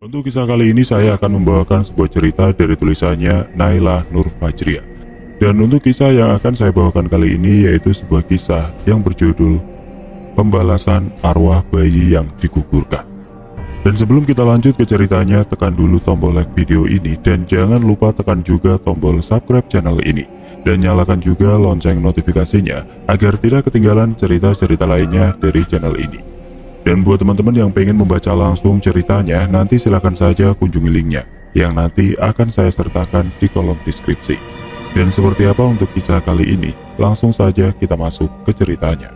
Untuk kisah kali ini saya akan membawakan sebuah cerita dari tulisannya Naila Nur Fajria. Dan untuk kisah yang akan saya bawakan kali ini yaitu sebuah kisah yang berjudul Pembalasan Arwah Bayi yang Digugurkan. Dan sebelum kita lanjut ke ceritanya, tekan dulu tombol like video ini dan jangan lupa tekan juga tombol subscribe channel ini. Dan nyalakan juga lonceng notifikasinya agar tidak ketinggalan cerita-cerita lainnya dari channel ini. Dan buat teman-teman yang pengen membaca langsung ceritanya, nanti silakan saja kunjungi linknya, yang nanti akan saya sertakan di kolom deskripsi. Dan seperti apa untuk kisah kali ini, langsung saja kita masuk ke ceritanya.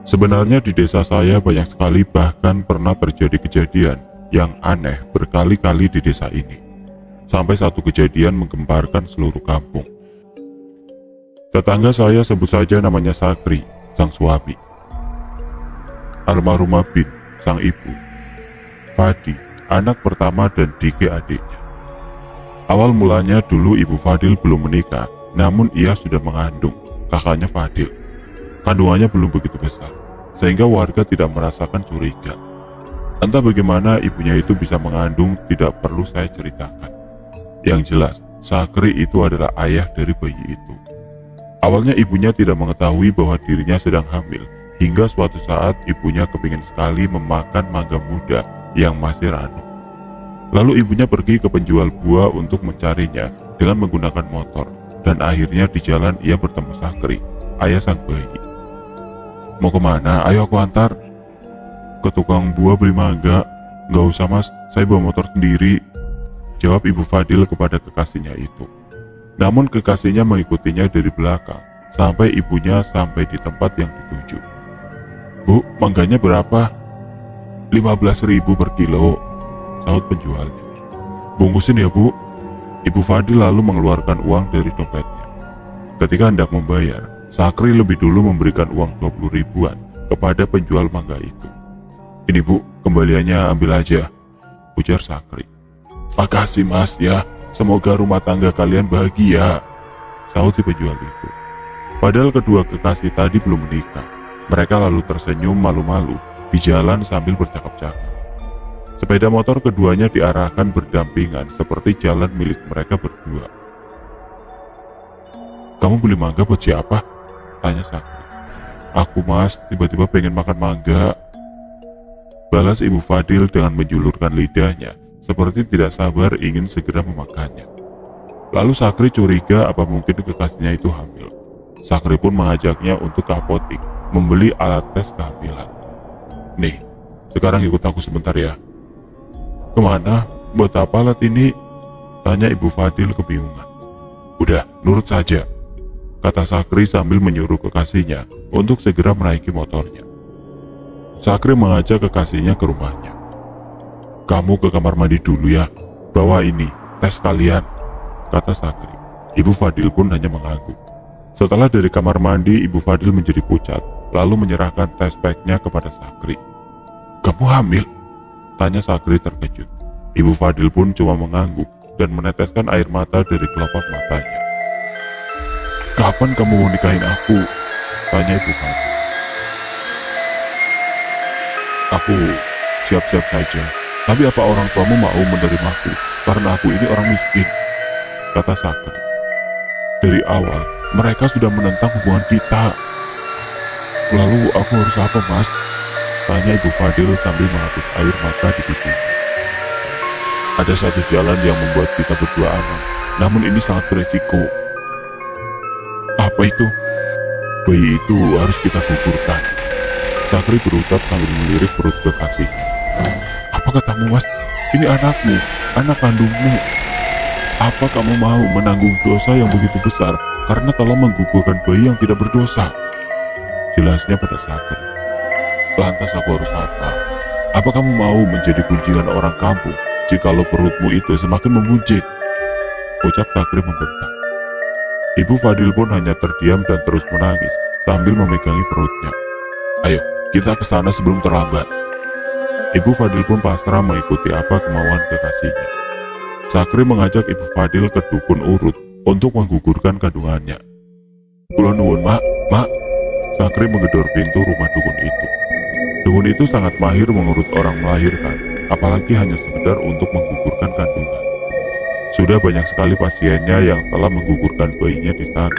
Sebenarnya di desa saya banyak sekali bahkan pernah terjadi kejadian yang aneh berkali-kali di desa ini. Sampai satu kejadian menggemparkan seluruh kampung. Tetangga saya sebut saja namanya Sakri, sang suami. Almarhumah Bin, sang ibu. Fadi, anak pertama dan Dike adiknya. Awal mulanya dulu ibu Fadil belum menikah, namun ia sudah mengandung kakaknya Fadil. Kandungannya belum begitu besar, sehingga warga tidak merasakan curiga. Entah bagaimana ibunya itu bisa mengandung tidak perlu saya ceritakan. Yang jelas, Sakri itu adalah ayah dari bayi itu. Awalnya ibunya tidak mengetahui bahwa dirinya sedang hamil, hingga suatu saat ibunya kepingin sekali memakan mangga muda yang masih ranum. Lalu ibunya pergi ke penjual buah untuk mencarinya dengan menggunakan motor, dan akhirnya di jalan ia bertemu Sakri, ayah sang bayi. "Mau kemana? Ayo aku antar." "Ke tukang buah beli mangga." "Gak usah mas, saya bawa motor sendiri," jawab ibu Fadil kepada kekasihnya itu. Namun kekasihnya mengikutinya dari belakang, sampai ibunya sampai di tempat yang dituju. "Bu, mangganya berapa?" 15.000 per kilo, sahut penjualnya. "Bungkusin ya bu." Ibu Fadil lalu mengeluarkan uang dari dompetnya. Ketika hendak membayar, Sakri lebih dulu memberikan uang 20 ribuan kepada penjual mangga itu. "Ini bu, kembaliannya ambil aja," ujar Sakri. "Makasih mas ya. Semoga rumah tangga kalian bahagia," sahut si penjual itu. Padahal kedua kekasih tadi belum menikah. Mereka lalu tersenyum malu-malu di jalan sambil bercakap-cakap. Sepeda motor keduanya diarahkan berdampingan seperti jalan milik mereka berdua. "Kamu beli mangga buat siapa?" tanya Sakri. "Aku mas, tiba-tiba pengen makan mangga," balas ibu Fadil dengan menjulurkan lidahnya seperti tidak sabar ingin segera memakannya. Lalu Sakri curiga apa mungkin kekasihnya itu hamil. Sakri pun mengajaknya untuk ke apotik membeli alat tes kehamilan. "Nih, sekarang ikut aku sebentar ya." "Kemana? Buat apa alat ini?" tanya ibu Fadil kebingungan. "Udah, nurut saja," kata Sakri sambil menyuruh kekasihnya untuk segera menaiki motornya. Sakri mengajak kekasihnya ke rumahnya. "Kamu ke kamar mandi dulu ya, bawa ini, tes kalian," kata Sakri. Ibu Fadil pun hanya mengangguk. Setelah dari kamar mandi, ibu Fadil menjadi pucat, lalu menyerahkan tes packnya kepada Sakri. "Kamu hamil?" tanya Sakri terkejut. Ibu Fadil pun cuma mengangguk dan meneteskan air mata dari kelopak matanya. "Kapan kamu mau nikahin aku?" tanya ibu Fadil. "Aku siap-siap saja. Tapi apa orang tuamu mau menerimaku karena aku ini orang miskin?" kata Sakri. "Dari awal mereka sudah menentang hubungan kita." "Lalu aku harus apa mas?" tanya ibu Fadil sambil menghapus air mata di pipinya. "Ada satu jalan yang membuat kita berdua aman, namun ini sangat beresiko." "Apa itu?" "Bayi itu harus kita gugurkan." Sakri berucap sambil melirik perut kekasihnya. "Apa katamu mas? Ini anakmu, anak kandungmu. Apa kamu mau menanggung dosa yang begitu besar karena telah menggugurkan bayi yang tidak berdosa?" jelasnya pada Sakri. "Lantas aku harus apa? Apa kamu mau menjadi kunjingan orang kampung jikalau perutmu itu semakin membuncit?" ucap Sakri membentak. Ibu Fadil pun hanya terdiam dan terus menangis sambil memegangi perutnya. "Ayo, kita ke sana sebelum terlambat." Ibu Fadil pun pasrah mengikuti apa kemauan kekasihnya. Sakri mengajak ibu Fadil ke dukun urut untuk menggugurkan kandungannya. "Kula nuwun mak." Sakri menggedor pintu rumah dukun itu. Dukun itu sangat mahir mengurut orang melahirkan, apalagi hanya sekedar untuk menggugurkan kandungan. Sudah banyak sekali pasiennya yang telah menggugurkan bayinya di sana.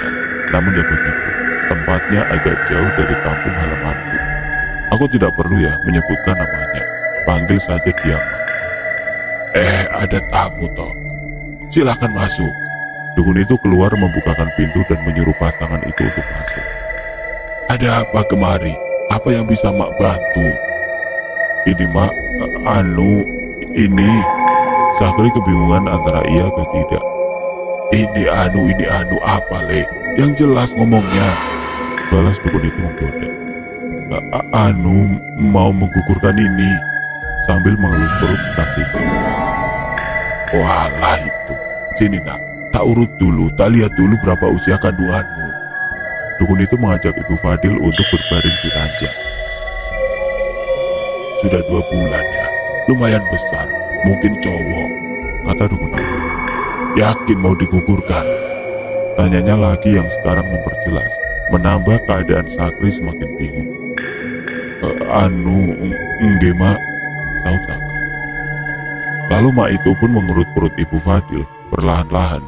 Namun ya begitu, tempatnya agak jauh dari kampung halamanku. Aku tidak perlu ya menyebutkan namanya, panggil saja dia. Ada tamu toh. Silahkan masuk. Dukun itu keluar membukakan pintu dan menyuruh pasangan itu untuk masuk. Ada apa kemari? Apa yang bisa mak bantu? Ini mak, ini. Sakri kebingungan antara iya atau tidak. Ini apa le? Yang jelas ngomongnya. Balas dukun itu menggoda. Mau menggugurkan ini. Sambil mengelus perut kasihku. Walah itu. Sini nak, tak urut dulu, tak lihat dulu berapa usia kandunganmu. Dukun itu mengajak Ibu Fadil untuk berbaring di ranjang. Sudah 2 bulan ya, lumayan besar, mungkin cowok, kata dukun itu. Yakin mau digugurkan? Tanyanya lagi yang sekarang memperjelas, menambah keadaan Sakri semakin bingung. Enggak mak, sahut Sakri. Lalu mak itu pun mengurut perut Ibu Fadil perlahan-lahan.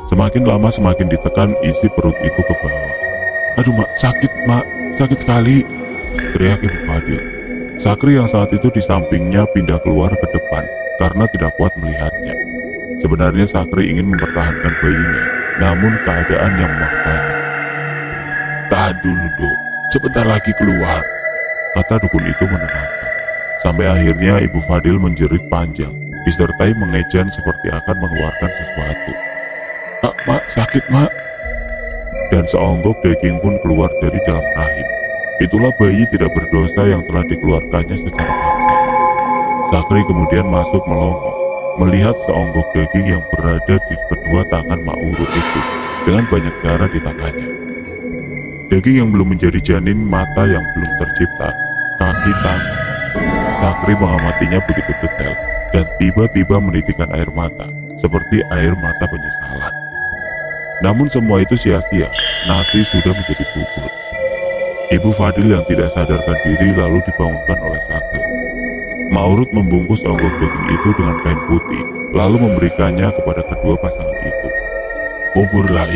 Semakin lama semakin ditekan isi perut itu ke bawah. Aduh mak, sakit sekali, teriak Ibu Fadil. Sakri yang saat itu di sampingnya pindah keluar ke depan karena tidak kuat melihatnya. Sebenarnya Sakri ingin mempertahankan bayinya, namun keadaan yang memaksanya. Tahan dulu dok, sebentar lagi keluar, kata dukun itu menenangkan. Sampai akhirnya Ibu Fadil menjerit panjang, disertai mengejan seperti akan mengeluarkan sesuatu. Mak, sakit mak. Dan seonggok daging pun keluar dari dalam rahim. Itulah bayi tidak berdosa yang telah dikeluarkannya secara paksa. Sakri kemudian masuk melongo, melihat seonggok daging yang berada di kedua tangan Mak Urut itu, dengan banyak darah di tangannya. Daging yang belum menjadi janin, mata yang belum tercipta, kaki, tangan. Sakri mengamatinya begitu detail, dan tiba-tiba menitikkan air mata, seperti air mata penyesalan. Namun semua itu sia-sia, nasi sudah menjadi bubur. Ibu Fadil yang tidak sadarkan diri lalu dibangunkan oleh Sakri. Maurut membungkus onggok daging itu dengan kain putih, lalu memberikannya kepada kedua pasangan itu. Buburlah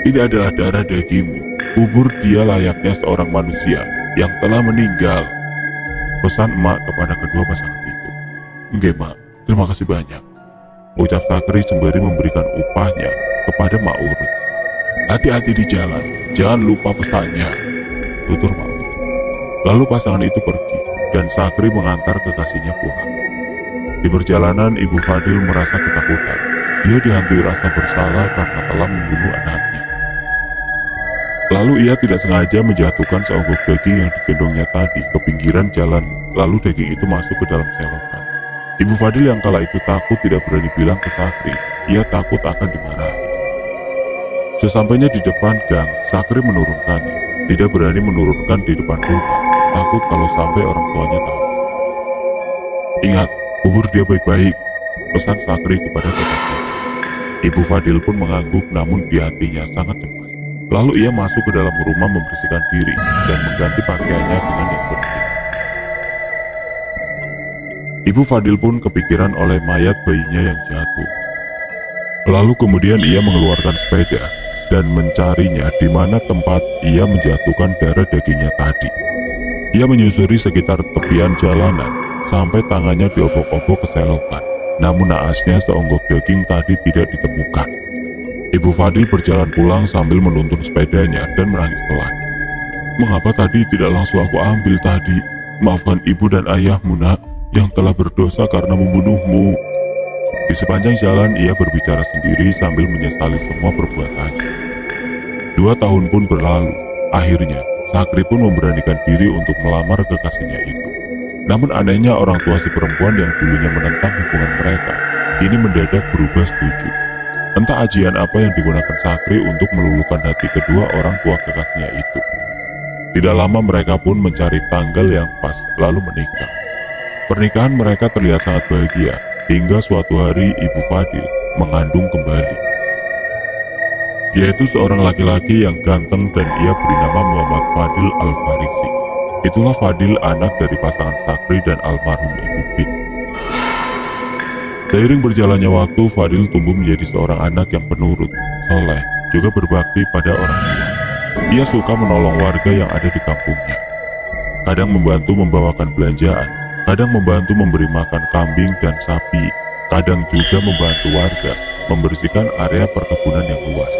ini adalah darah dagingmu. Bubur dia layaknya seorang manusia yang telah meninggal. Pesan emak kepada kedua pasangan itu. Enggak mak, terima kasih banyak, ucap Sakri sembari memberikan upahnya kepada Mak Urut. Hati-hati di jalan, jangan lupa pesannya, tutur Mak Urut. Lalu pasangan itu pergi, dan Sakri mengantar kekasihnya pulang. Di perjalanan Ibu Fadil merasa ketakutan. Dia dihantui rasa bersalah karena telah membunuh anaknya. Lalu ia tidak sengaja menjatuhkan seonggok daging yang digendongnya tadi ke pinggiran jalan, lalu daging itu masuk ke dalam selokan. Ibu Fadil yang kala itu takut tidak berani bilang ke Sakri, ia takut akan dimarahi. Sesampainya di depan gang, Sakri menurunkannya, tidak berani menurunkan di depan rumah, takut kalau sampai orang tuanya tahu. Ingat, kubur dia baik-baik, pesan Sakri kepada tetangga. Ibu Fadil pun mengangguk namun di hatinya sangat cemas. Lalu ia masuk ke dalam rumah membersihkan diri dan mengganti pakaiannya dengan yang bersih. Ibu Fadil pun kepikiran oleh mayat bayinya yang jatuh. Lalu kemudian ia mengeluarkan sepeda dan mencarinya di mana tempat ia menjatuhkan darah dagingnya tadi. Ia menyusuri sekitar tepian jalanan sampai tangannya diobok-obok ke selokan. Namun naasnya seonggok daging tadi tidak ditemukan. Ibu Fadil berjalan pulang sambil menuntun sepedanya dan menangis pelan. Mengapa tadi tidak langsung aku ambil tadi? Maafkan ibu dan ayahmu nak, yang telah berdosa karena membunuhmu. Di sepanjang jalan ia berbicara sendiri sambil menyesali semua perbuatannya. 2 tahun pun berlalu. Akhirnya Sakri pun memberanikan diri untuk melamar kekasihnya itu. Namun anehnya orang tua si perempuan yang dulunya menentang hubungan mereka, kini mendadak berubah setuju. Entah ajian apa yang digunakan Sakri untuk meluluhkan hati kedua orang tua kekasihnya itu. Tidak lama mereka pun mencari tanggal yang pas lalu menikah. Pernikahan mereka terlihat sangat bahagia, hingga suatu hari Ibu Fadil mengandung kembali. Yaitu seorang laki-laki yang ganteng dan ia beri nama Muhammad Fadil Al-Farisi. Itulah Fadil, anak dari pasangan Sakri dan almarhum Ibu Pin. Seiring berjalannya waktu, Fadil tumbuh menjadi seorang anak yang penurut, soleh, juga berbakti pada orang tua. Ia suka menolong warga yang ada di kampungnya. Kadang membantu membawakan belanjaan, kadang membantu memberi makan kambing dan sapi, kadang juga membantu warga membersihkan area perkebunan yang luas.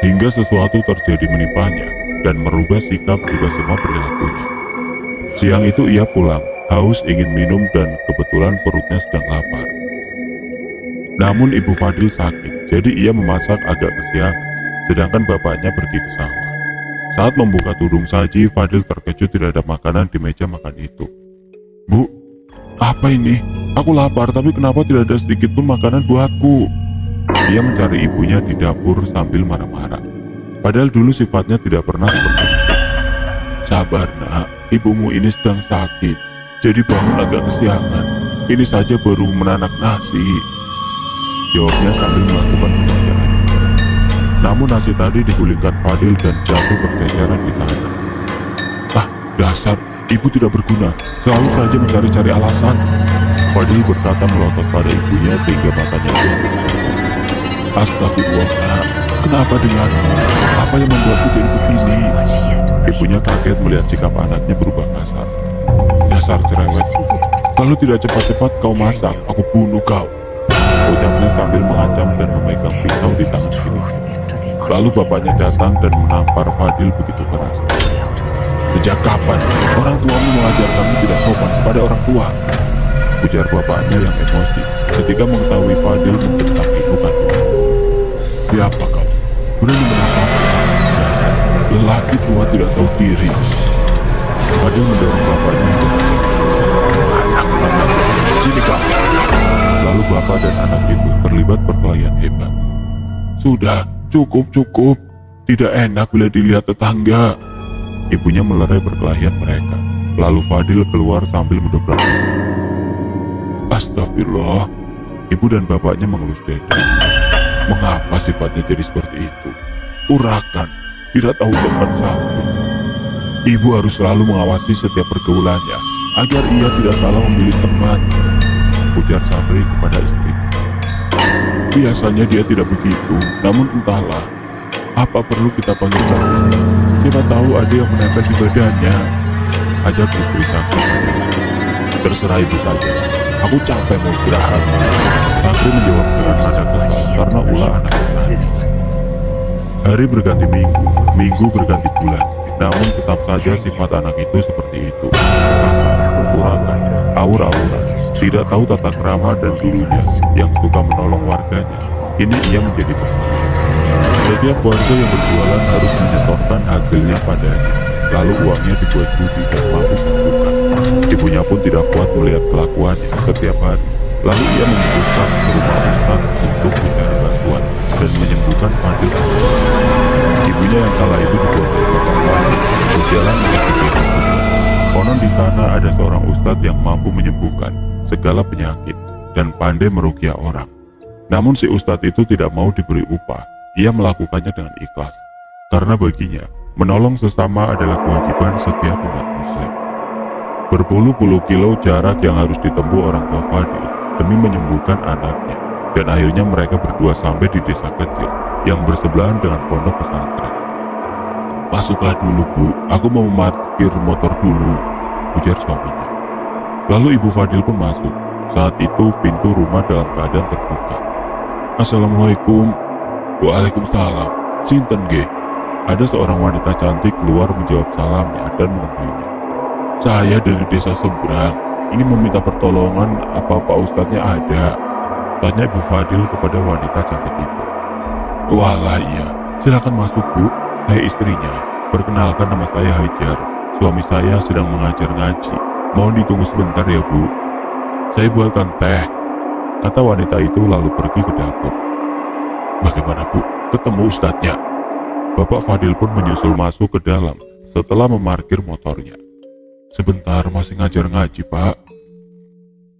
Hingga sesuatu terjadi menimpanya dan merubah sikap juga semua perilakunya. Siang itu ia pulang, haus ingin minum dan kebetulan perutnya sedang lapar. Namun Ibu Fadil sakit, jadi ia memasak agak kesiangan, sedangkan bapaknya pergi ke sawah. Saat membuka tudung saji, Fadil terkejut tidak ada makanan di meja makan itu. "Bu, apa ini? Aku lapar, tapi kenapa tidak ada sedikit pun makanan buatku?" Ia mencari ibunya di dapur sambil marah-marah. Padahal dulu sifatnya tidak pernah seperti itu. "Sabar nak, ibumu ini sedang sakit, jadi bangun agak kesiangan. Ini saja baru menanak nasi," jawabnya sambil melakukan pekerjaan. Namun nasi tadi digulingkan Fadil dan jatuh berceceran di tanah. "Ah, dasar, ibu tidak berguna, selalu saja mencari-cari alasan," Fadil berkata melotot pada ibunya sehingga matanya jatuh. "Astagfirullah nak, kenapa denganmu? Apa yang membuatku jadi begini?" Ibunya kaget melihat sikap anaknya berubah kasar. "Dasar cerewet, kalau tidak cepat-cepat kau masak, aku bunuh kau," ucapnya sambil mengancam dan memegang pisau di tangan kiri. Lalu bapaknya datang dan menampar Fadil begitu keras. "Sejak kapan orang tuamu mengajar kamu tidak sopan kepada orang tua?" ujar bapaknya yang emosi ketika mengetahui Fadil membentak ibu kandungnya. "Siapa kau? Berani menampar? Dasar lelaki tua tidak tahu diri." Fadil mendorong bapaknya hingga terjatuh. "Anak remaja, sini kamu." Lalu bapak dan anak itu terlibat perkelahian hebat. "Sudah, cukup. Tidak enak bila dilihat tetangga." Ibunya melerai perkelahian mereka. Lalu Fadil keluar sambil mendobrak pintu. "Astagfirullah," ibu dan bapaknya mengelus dada. "Mengapa sifatnya jadi seperti itu? Urakan, tidak tahu sopan santun. Ibu harus selalu mengawasi setiap pergaulannya agar ia tidak salah memilih teman," ujar Sakri kepada istrinya. "Biasanya dia tidak begitu, namun entahlah. Apa perlu kita panggilkan Ustaz? Siapa tahu ada yang menempel di badannya," ajak istri Sakri. "Terserah ibu saja. Aku capek mau istirahat." Sakri menjawab dengan nada kesal karena ulah anaknya. Hari berganti minggu, minggu berganti bulan. Namun tetap saja sifat anak itu seperti itu. Kasar, urakan, aur-auran, tidak tahu tata krama, dan dulunya yang suka menolong warganya, kini ia menjadi tersangka. Setiap warga yang berjualan harus menyetorkan hasilnya padanya, lalu uangnya dibuat judi dan mabuk-mabukan. Ibunya pun tidak kuat melihat kelakuannya setiap hari, lalu ia memutuskan ke rumah Ustaz untuk mencari bantuan dan menyembuhkan Fadil. Ibunya yang kala itu dibonceng Bapak Fadil berjalan menuju desa sebelah. Konon di sana ada seorang ustadz yang mampu menyembuhkan segala penyakit dan pandai meruqyah orang. Namun si ustadz itu tidak mau diberi upah. Ia melakukannya dengan ikhlas, karena baginya menolong sesama adalah kewajiban setiap umat muslim. Berpuluh-puluh kilo jarak yang harus ditempuh orang tua Fadil demi menyembuhkan anaknya, dan akhirnya mereka berdua sampai di desa kecil yang bersebelahan dengan pondok pesantren. "Masuklah dulu Bu, aku mau memarkir motor dulu," ujar suaminya. Lalu Ibu Fadil pun masuk. Saat itu pintu rumah dalam keadaan terbuka. "Assalamualaikum." "Waalaikumsalam. Sinten ge?" Ada seorang wanita cantik keluar menjawab salamnya dan menemuinya. "Saya dari desa seberang, ingin meminta pertolongan, apa Pak Ustadznya ada?" tanya Ibu Fadil kepada wanita cantik itu. "Walah iya, silakan masuk Bu, saya istrinya. Perkenalkan, nama saya Hajar, suami saya sedang mengajar ngaji. Mohon ditunggu sebentar ya Bu, saya buatkan teh," kata wanita itu lalu pergi ke dapur. "Bagaimana Bu, ketemu Ustadznya?" Bapak Fadil pun menyusul masuk ke dalam setelah memarkir motornya. "Sebentar, masih ngajar ngaji Pak."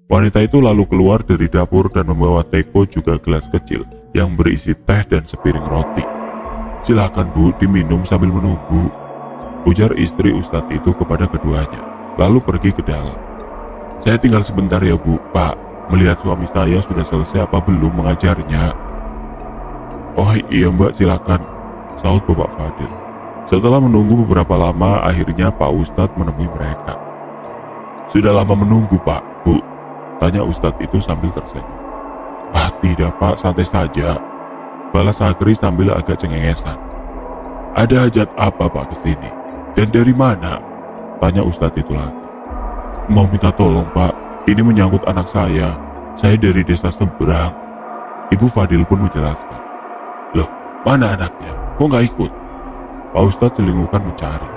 Wanita itu lalu keluar dari dapur dan membawa teko juga gelas kecil yang berisi teh dan sepiring roti. "Silakan Bu, diminum sambil menunggu." ujar istri Ustadz itu kepada keduanya, lalu pergi ke dalam. Saya tinggal sebentar ya Bu, Pak. Melihat suami saya sudah selesai apa belum mengajarnya. Oh iya Mbak, silakan, sahut Bapak Fadil. Setelah menunggu beberapa lama, akhirnya Pak Ustadz menemui mereka. Sudah lama menunggu Pak, Bu, tanya Ustadz itu sambil tersenyum. Ah tidak Pak, santai saja, balas Sakri sambil agak cengengesan. Ada hajat apa Pak kesini? Dan dari mana? Tanya Ustadz itu lagi. Mau minta tolong Pak, ini menyangkut anak saya dari desa seberang. Ibu Fadil pun menjelaskan. Loh, mana anaknya? Kok nggak ikut? Pak Ustadz celingkukan mencari.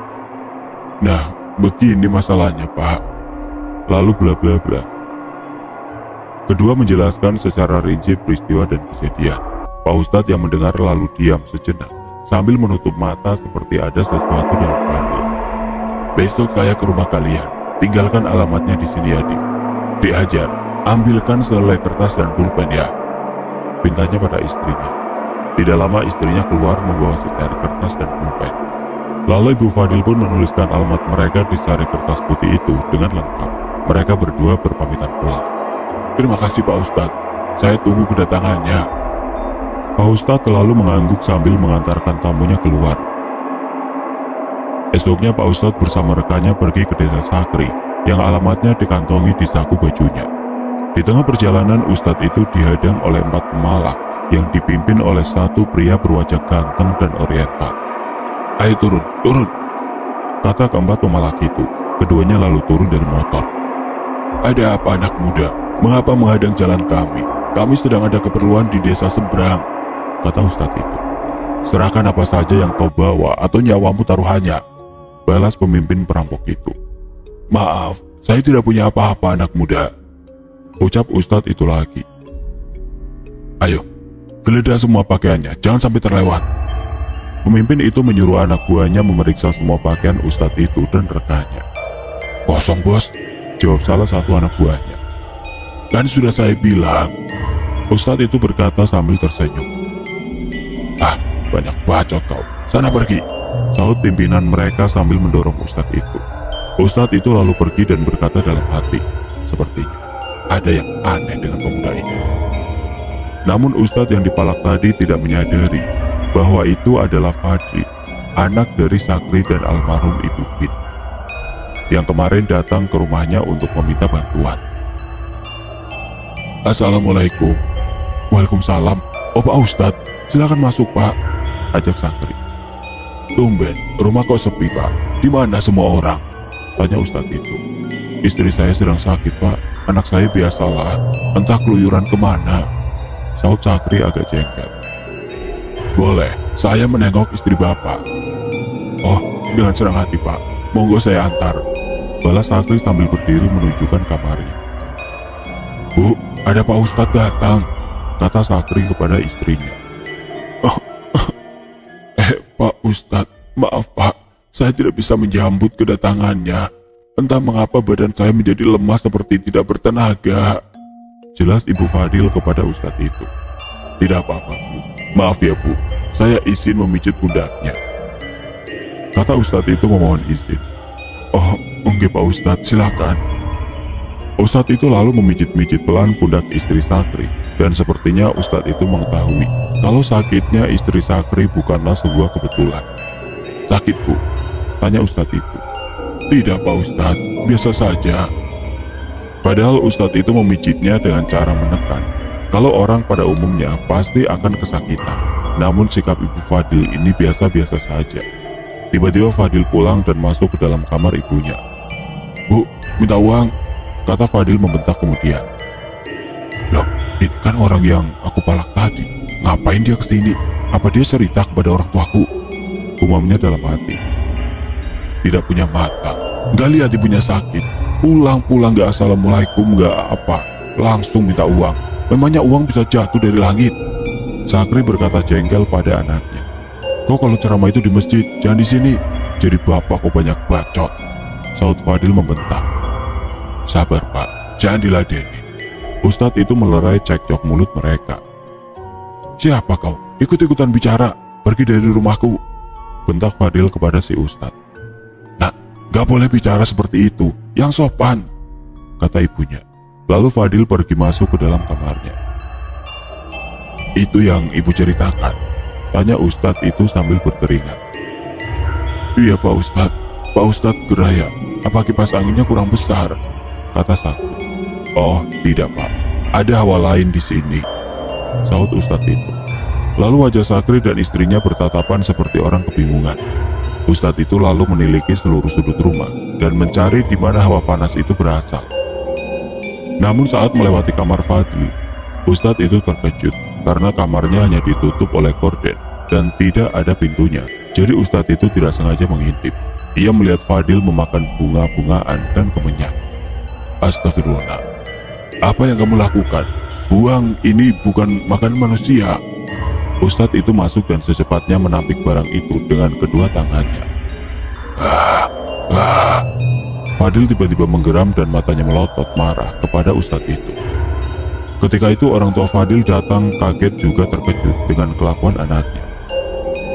Nah, begini masalahnya Pak. Lalu bla bla bla. Kedua menjelaskan secara rinci peristiwa dan kejadian. Pak Ustadz yang mendengar lalu diam sejenak sambil menutup mata seperti ada sesuatu yang Fadil. Besok saya ke rumah kalian. Tinggalkan alamatnya di sini ya Dik. Dik Hajar, ambilkan selai kertas dan pulpen ya. Pintanya pada istrinya. Tidak lama istrinya keluar membawa secari kertas dan pulpen. Lalu Ibu Fadil pun menuliskan alamat mereka di secari kertas putih itu dengan lengkap. Mereka berdua berpamitan pulang. Terima kasih Pak Ustadz, saya tunggu kedatangannya. Pak Ustadz lalu mengangguk sambil mengantarkan tamunya keluar. Esoknya Pak Ustadz bersama rekannya pergi ke desa Sakri yang alamatnya dikantongi di saku bajunya. Di tengah perjalanan Ustadz itu dihadang oleh 4 pemalah yang dipimpin oleh satu pria berwajah ganteng dan oriental. Ayo turun, turun, kata keempat pemalah itu. Keduanya lalu turun dari motor. Ada apa anak muda? Mengapa menghadang jalan kami? Kami sedang ada keperluan di desa seberang, kata Ustadz itu. Serahkan apa saja yang kau bawa atau nyawamu taruhannya, balas pemimpin perampok itu. Maaf, saya tidak punya apa-apa anak muda, ucap Ustadz itu lagi. Ayo, geledah semua pakaiannya, jangan sampai terlewat. Pemimpin itu menyuruh anak buahnya memeriksa semua pakaian Ustadz itu dan rekannya. Kosong bos, jawab salah satu anak buahnya. Kan sudah saya bilang, Ustadz itu berkata sambil tersenyum. Ah, banyak bacot kau, sana pergi, sahut pimpinan mereka sambil mendorong Ustadz itu. Ustadz itu lalu pergi dan berkata dalam hati, sepertinya ada yang aneh dengan pemuda itu. Namun Ustadz yang dipalak tadi tidak menyadari bahwa itu adalah Fadli, anak dari Sakri dan almarhum Ibu Bin, yang kemarin datang ke rumahnya untuk meminta bantuan. Assalamualaikum. Waalaikumsalam. Oh Pak Ustadz, silakan masuk Pak, ajak Sakri. Tumben, rumah kok sepi Pak, di mana semua orang? Tanya Ustadz itu. Istri saya sedang sakit Pak, anak saya biasalah, entah keluyuran kemana, sahut Sakri agak jengkel. Boleh, saya menengok istri Bapak. Oh, dengan senang hati Pak, monggo saya antar, balas Sakri sambil berdiri menunjukkan kamarnya. Bu, ada Pak Ustadz datang, kata Sakri kepada istrinya. Pak Ustadz, maaf Pak, saya tidak bisa menyambut kedatangannya. Entah mengapa badan saya menjadi lemah seperti tidak bertenaga, jelas Ibu Fadil kepada Ustadz itu. Tidak apa-apa Bu, maaf ya Bu, saya izin memijit pundaknya, kata Ustadz itu memohon izin. Oh, oke Pak Ustadz, silakan. Ustadz itu lalu memijit-mijit pelan pundak istri Sakri, dan sepertinya Ustadz itu mengetahui kalau sakitnya istri Sakri bukanlah sebuah kebetulan. Sakit Bu? Tanya Ustadz itu. Tidak Pak Ustadz, biasa saja. Padahal Ustadz itu memijitnya dengan cara menekan. Kalau orang pada umumnya pasti akan kesakitan, namun sikap Ibu Fadil ini biasa-biasa saja. Tiba-tiba Fadil pulang dan masuk ke dalam kamar ibunya. Bu, minta uang, kata Fadil membentak kemudian. Loh, ini kan orang yang aku palak tadi. Ngapain dia kesini? Apa dia cerita kepada orang tuaku? Umamnya dalam hati. Tidak punya mata, nggak lihat ibunya sakit. Pulang-pulang nggak assalamualaikum, nggak apa, langsung minta uang. Memangnya uang bisa jatuh dari langit? Sakri berkata jengkel pada anaknya. Kok kalau ceramah itu di masjid, jangan di sini. Jadi bapak kok banyak bacot, sahut Fadil membentak. Sabar Pak, jangan diladenin. Ustadz itu melerai cekcok mulut mereka. Siapa kau? Ikut-ikutan bicara, pergi dari rumahku, bentak Fadil kepada si Ustadz. Gak boleh bicara seperti itu, yang sopan, kata ibunya. Lalu Fadil pergi masuk ke dalam kamarnya. Itu yang ibu ceritakan, tanya Ustadz itu sambil berkeringat. Iya Pak Ustadz geraya, apa kipas anginnya kurang besar, kata Sakri. Oh tidak Pak, ada hawa lain di sini, sahut Ustadz itu. Lalu wajah Sakri dan istrinya bertatapan seperti orang kebingungan. Ustadz itu lalu meneliti seluruh sudut rumah dan mencari di mana hawa panas itu berasal. Namun saat melewati kamar Fadil, Ustadz itu terkejut karena kamarnya hanya ditutup oleh gorden dan tidak ada pintunya. Jadi Ustadz itu tidak sengaja mengintip. Ia melihat Fadil memakan bunga-bungaan dan kemenyan. Astagfirullah, apa yang kamu lakukan? Buang, ini bukan makan manusia. Ustadz itu masuk dan secepatnya menampik barang itu dengan kedua tangannya. Fadil tiba-tiba menggeram dan matanya melotot marah kepada Ustadz itu. Ketika itu orang tua Fadil datang kaget juga terkejut dengan kelakuan anaknya.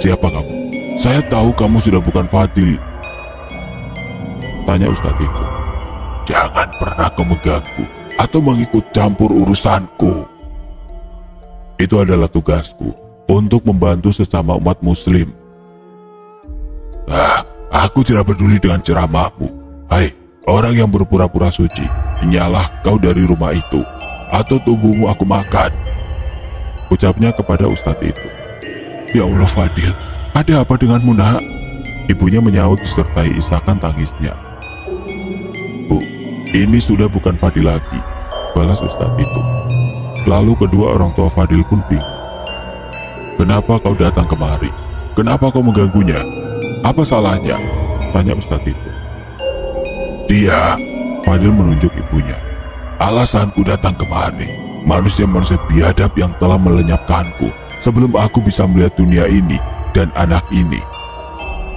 Siapa kamu? Saya tahu kamu sudah bukan Fadil, tanya Ustadz itu. Jangan pernah kamu ganggu atau mengikut campur urusanku. Itu adalah tugasku untuk membantu sesama umat muslim. Aku tidak peduli dengan ceramahmu. Hai, orang yang berpura-pura suci, nyalah kau dari rumah itu, atau tubuhmu aku makan, ucapnya kepada Ustadz itu. Ya Allah Fadil, ada apa denganmu nak? Ibunya menyaut disertai isakan tangisnya. Bu, ini sudah bukan Fadil lagi, balas Ustadz itu. Lalu kedua orang tua Fadil pun bingung. Kenapa kau datang kemari? Kenapa kau mengganggunya? Apa salahnya? Tanya Ustadz itu. Dia, Fadil menunjuk ibunya. Alasanku datang kemari, manusia-manusia biadab yang telah melenyapkanku sebelum aku bisa melihat dunia ini dan anak ini.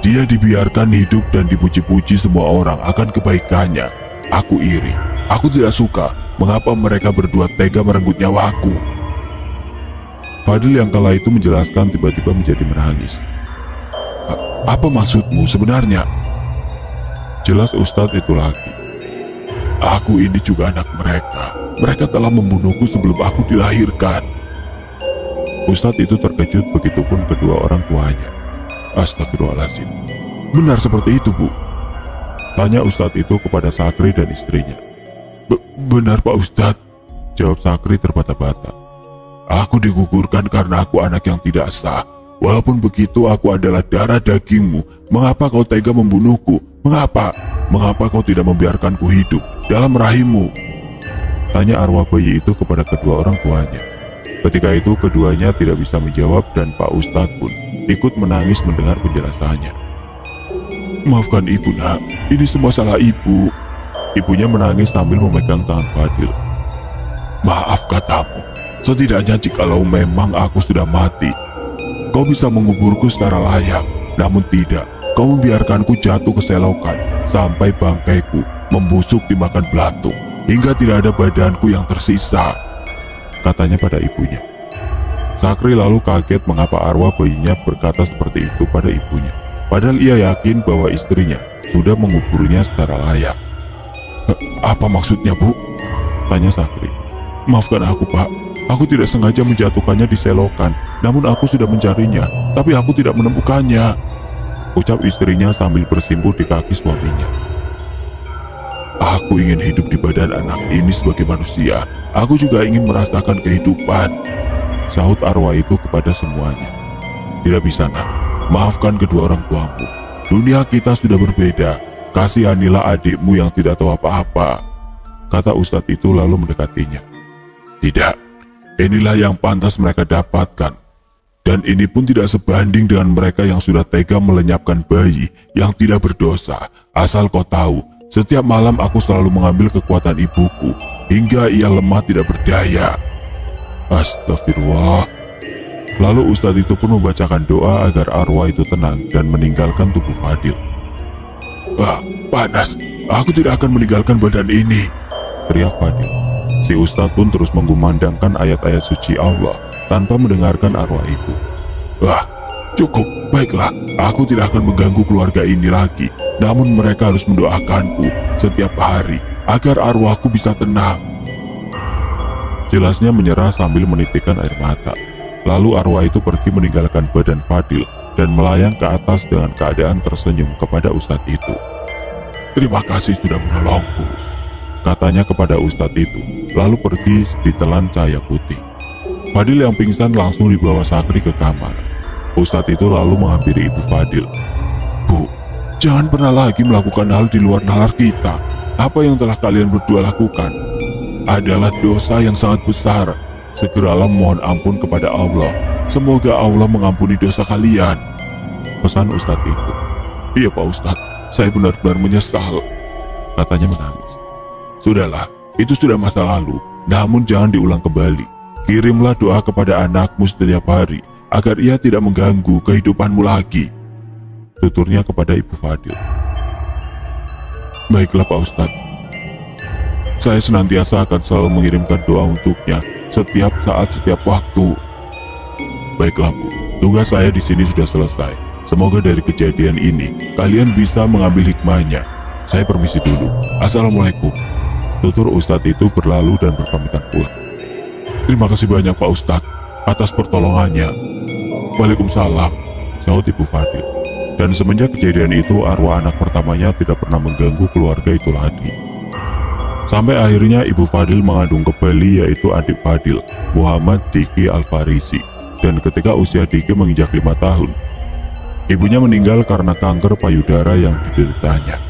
Dia dibiarkan hidup dan dipuji-puji semua orang akan kebaikannya. Aku iri, aku tidak suka mengapa mereka berdua tega merenggut nyawaku. Fadil yang kala itu menjelaskan tiba-tiba menjadi menangis. Apa maksudmu sebenarnya? Jelas Ustadz itu lagi. Aku ini juga anak mereka. Mereka telah membunuhku sebelum aku dilahirkan. Ustadz itu terkejut, begitupun kedua orang tuanya. Astagfirullahaladzim. Benar seperti itu, Bu? Tanya Ustadz itu kepada Sakri dan istrinya. Benar Pak Ustadz, jawab Sakri terbata-bata. Aku digugurkan karena aku anak yang tidak sah. Walaupun begitu aku adalah darah dagingmu. Mengapa kau tega membunuhku? Mengapa? Mengapa kau tidak membiarkanku hidup dalam rahimmu? Tanya arwah bayi itu kepada kedua orang tuanya. Ketika itu keduanya tidak bisa menjawab dan Pak Ustadz pun ikut menangis mendengar penjelasannya. Maafkan ibu nak, ini semua salah ibu. Ibunya menangis sambil memegang tangan Fadil. Maaf katamu, setidaknya jikalau memang aku sudah mati, kau bisa menguburku secara layak. Namun tidak, kau membiarkanku jatuh ke selokan sampai bangkaiku membusuk dimakan belatung hingga tidak ada badanku yang tersisa, katanya pada ibunya. Sakri lalu kaget mengapa arwah bayinya berkata seperti itu pada ibunya, padahal ia yakin bahwa istrinya sudah menguburnya secara layak. Apa maksudnya, Bu? Tanya Sakri. Maafkan aku, Pak. Aku tidak sengaja menjatuhkannya di selokan, namun aku sudah mencarinya, tapi aku tidak menemukannya, ucap istrinya sambil bersimpuh di kaki suaminya. Aku ingin hidup di badan anak ini sebagai manusia. Aku juga ingin merasakan kehidupan, sahut arwah itu kepada semuanya. Tidak bisa nak, maafkan kedua orang tuamu. Dunia kita sudah berbeda. Kasihanilah adikmu yang tidak tahu apa-apa, kata Ustadz itu lalu mendekatinya. Tidak, inilah yang pantas mereka dapatkan. Dan ini pun tidak sebanding dengan mereka yang sudah tega melenyapkan bayi yang tidak berdosa. Asal kau tahu, setiap malam aku selalu mengambil kekuatan ibuku hingga ia lemah tidak berdaya. Astagfirullah. Lalu Ustadz itu pun membacakan doa agar arwah itu tenang dan meninggalkan tubuh Fadil. Panas, aku tidak akan meninggalkan badan ini, teriak Fadil. Si Ustadz pun terus mengumandangkan ayat-ayat suci Allah tanpa mendengarkan arwah itu. Cukup, baiklah, aku tidak akan mengganggu keluarga ini lagi. namun mereka harus mendoakanku setiap hari agar arwahku bisa tenang. Jelasnya menyerah sambil menitikkan air mata. Lalu arwah itu pergi meninggalkan badan Fadil dan melayang ke atas dengan keadaan tersenyum kepada ustadz itu. "Terima kasih sudah menolongku," katanya kepada ustadz itu, lalu pergi ditelan cahaya putih. Fadil yang pingsan langsung dibawa Sakri ke kamar. Ustadz itu lalu menghampiri Ibu Fadil. "Bu, jangan pernah lagi melakukan hal di luar nalar kita. Apa yang telah kalian berdua lakukan adalah dosa yang sangat besar. Segeralah mohon ampun kepada Allah. Semoga Allah mengampuni dosa kalian," pesan ustadz itu. "Iya Pak Ustadz, saya benar-benar menyesal," katanya menangis. "Sudahlah, itu sudah masa lalu, namun jangan diulang kembali. Kirimlah doa kepada anakmu setiap hari agar ia tidak mengganggu kehidupanmu lagi," tuturnya kepada Ibu Fadil. "Baiklah Pak Ustadz, saya senantiasa akan selalu mengirimkan doa untuknya setiap saat, setiap waktu." "Baiklah Bu, tugas saya di sini sudah selesai. Semoga dari kejadian ini kalian bisa mengambil hikmahnya. Saya permisi dulu. Assalamualaikum," tutur ustadz itu berlalu dan berpamitan pulang. "Terima kasih banyak Pak Ustadz atas pertolongannya." "Waalaikumsalam," sahut Ibu Fadil. Dan semenjak kejadian itu arwah anak pertamanya tidak pernah mengganggu keluarga itu lagi. Sampai akhirnya Ibu Fadil mengandung kembali yaitu adik Fadil, Muhammad Diki Al-Farisi. Dan ketika usia Diki menginjak 5 tahun, ibunya meninggal karena kanker payudara yang dideritanya.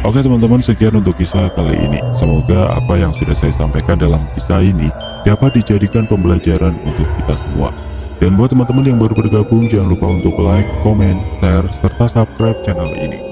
Oke teman-teman, sekian untuk kisah kali ini. Semoga apa yang sudah saya sampaikan dalam kisah ini dapat dijadikan pembelajaran untuk kita semua. Dan buat teman-teman yang baru bergabung, jangan lupa untuk like, komen, share, serta subscribe channel ini.